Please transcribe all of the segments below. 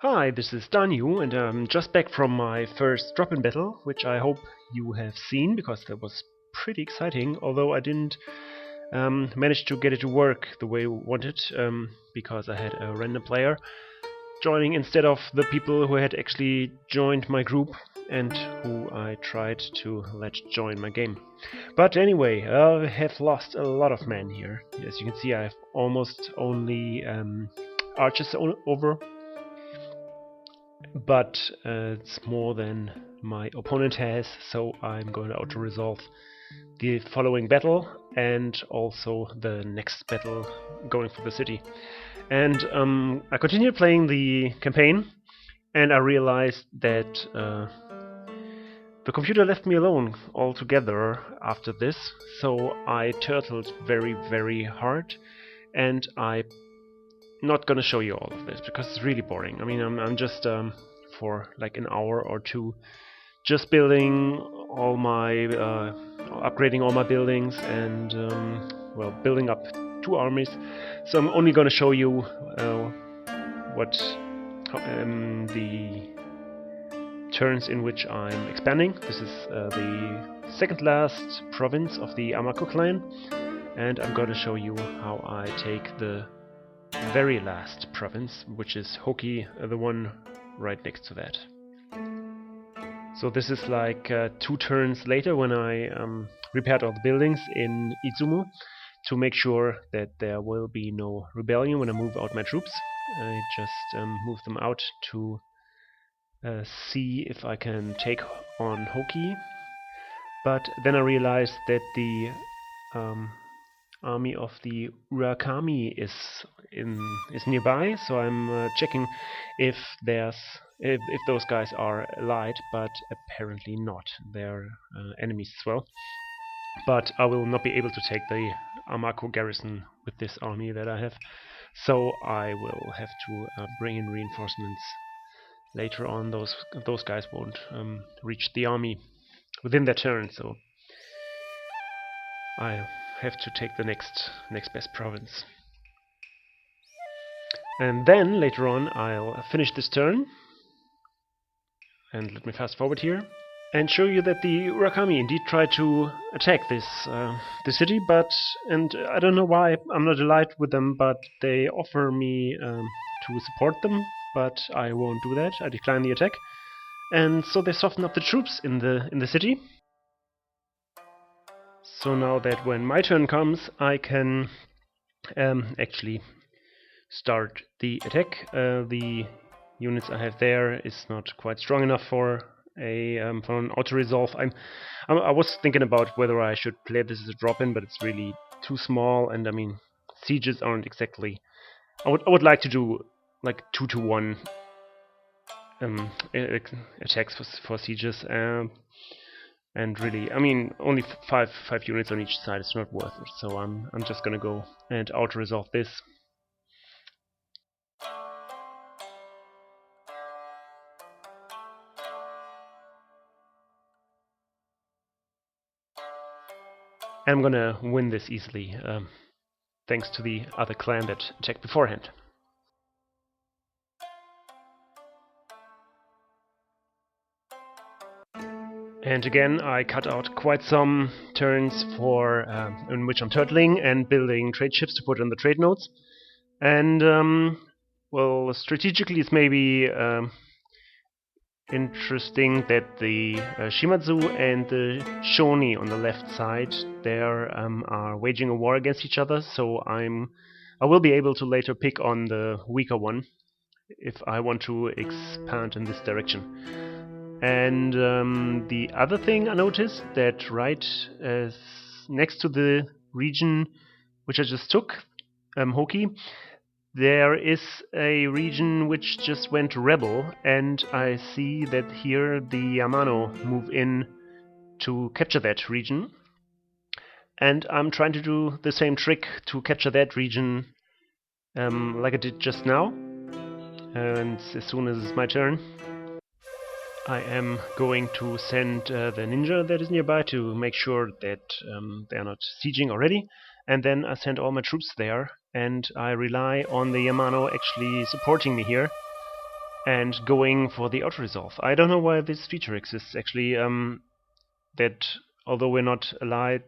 Hi, this is Daniu, and I'm just back from my first drop-in battle, which I hope you have seen, because that was pretty exciting, although I didn't manage to get it to work the way I wanted, because I had a random player joining instead of the people who had actually joined my group and who I tried to let join my game. But anyway, I have lost a lot of men here. As you can see, I have almost only archers over, but it's more than my opponent has, so I'm going to auto-resolve the following battle and also the next battle going for the city. And I continued playing the campaign, and I realized that the computer left me alone altogether after this, so I turtled very, very hard, and I'm not gonna show you all of this because it's really boring. I mean, I'm just for like an hour or two just building all my upgrading all my buildings and well, building up 2 armies. So I'm only gonna show you what the turns in which I'm expanding. This is the second last province of the Amako clan, and I'm gonna show you how I take the very last province, which is Hokei, the one right next to that. So this is like 2 turns later when I repaired all the buildings in Izumo to make sure that there will be no rebellion when I move out my troops. I just move them out to see if I can take on Hokei. But then I realized that the army of the Urakami is nearby, so I'm checking if those guys are allied, but apparently not. They're enemies as well. But I will not be able to take the Amako garrison with this army that I have, so I will have to bring in reinforcements later on. Those guys won't reach the army within their turn, so I have to take the next best province. And then later on I'll finish this turn, and let me fast forward here and show you that the Urakami indeed try to attack this city, and I don't know why I'm not allied with them, but they offer me to support them, but I won't do that. I decline the attack, and so they soften up the troops in the city. So now that when my turn comes, I can actually start the attack. The units I have there is not quite strong enough for an auto-resolve. I was thinking about whether I should play this as a drop-in, but it's really too small, and I mean, sieges aren't exactly... I would like to do like 2-to-1 attacks for sieges, and really, I mean, only 5 units on each side is not worth it, so I'm just gonna go and auto-resolve this. I'm gonna win this easily, thanks to the other clan that attacked beforehand. And again, I cut out quite some turns for in which I'm turtling and building trade ships to put on the trade nodes. And well, strategically, it's maybe interesting that the Shimadzu and the Shoni on the left side there are waging a war against each other. So I will be able to later pick on the weaker one if I want to expand in this direction. And the other thing I noticed that right next to the region which I just took, Hokei, there is a region which just went rebel, and I see that here the Yamano move in to capture that region. And I'm trying to do the same trick to capture that region like I did just now. And as soon as it's my turn, I am going to send the ninja that is nearby to make sure that they're not sieging already. And then I send all my troops there, and I rely on the Yamano actually supporting me here. and going for the auto-resolve. I don't know why this feature exists actually, that although we're not allied,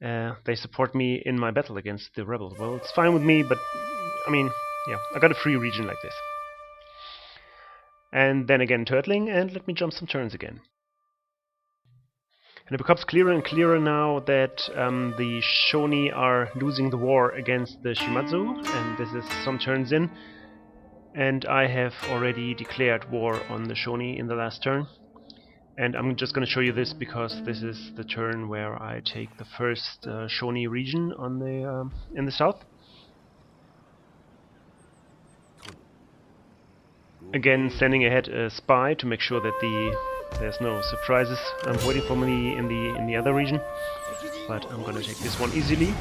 they support me in my battle against the rebel. Well, it's fine with me, but I mean, yeah, I got a free region like this. And then again turtling, and let me jump some turns again. And it becomes clearer and clearer now that the Shoni are losing the war against the Shimadzu, and this is some turns in. And I have already declared war on the Shoni in the last turn. And I'm just going to show you this because this is the turn where I take the first Shoni region on the in the south. Again, sending ahead a spy to make sure that there's no surprises waiting for me in the other region. But I'm going to take this one easily.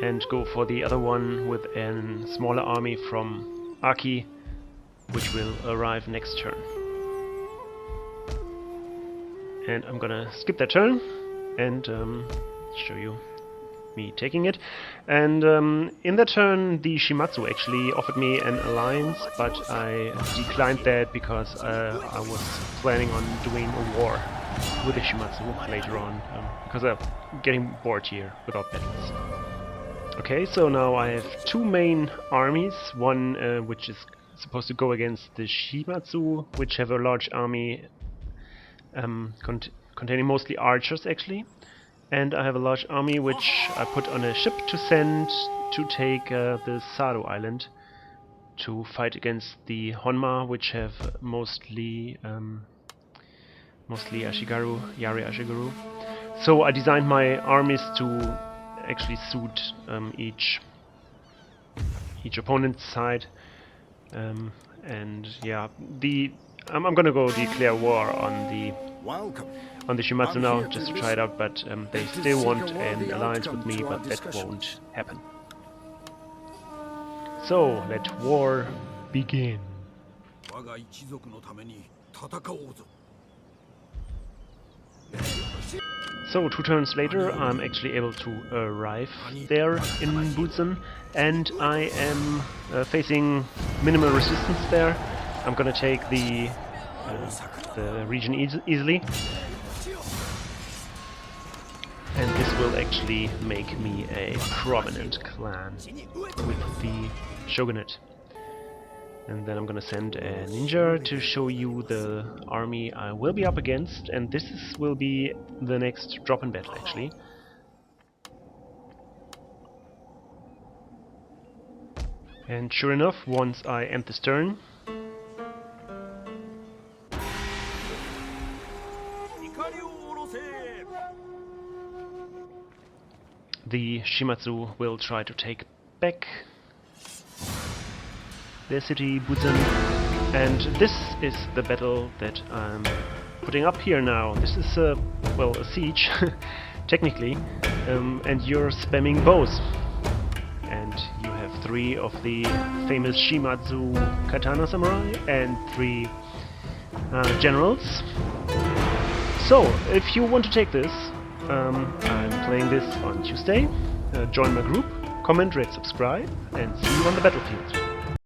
And go for the other one with a smaller army from Aki, which will arrive next turn. And I'm gonna skip that turn and show you me taking it. And in that turn the Shimadzu actually offered me an alliance, but I declined that because I was planning on doing a war with the Shimadzu later on, because I'm getting bored here without battles. Okay, so now I have two main armies, one which is supposed to go against the Shimadzu, which have a large army containing mostly archers actually, and I have a large army which I put on a ship to send to take the Sado island to fight against the Honma, which have mostly Ashigaru, Yari Ashigaru. So I designed my armies to actually suit each opponent's side, and yeah, I'm gonna go declare war on the Shimadzu now just to try it out, but they still want an alliance with me, but that won't happen. So let war begin. So 2 turns later I'm actually able to arrive there in Buzen, and I am facing minimal resistance there. I'm gonna take the region easily, and this will actually make me a prominent clan with the shogunate. And then I'm gonna send a ninja to show you the army I will be up against, and this will be the next drop-in battle actually. And sure enough, once I end this turn, the Shimadzu will try to take back their city, Buzen, and this is the battle that I'm putting up here now. This is a siege, technically, and you're spamming bows. And you have 3 of the famous Shimadzu katana samurai and 3 generals. So, if you want to take this, I'm playing this on Tuesday. Join my group, comment, rate, subscribe, and see you on the battlefield.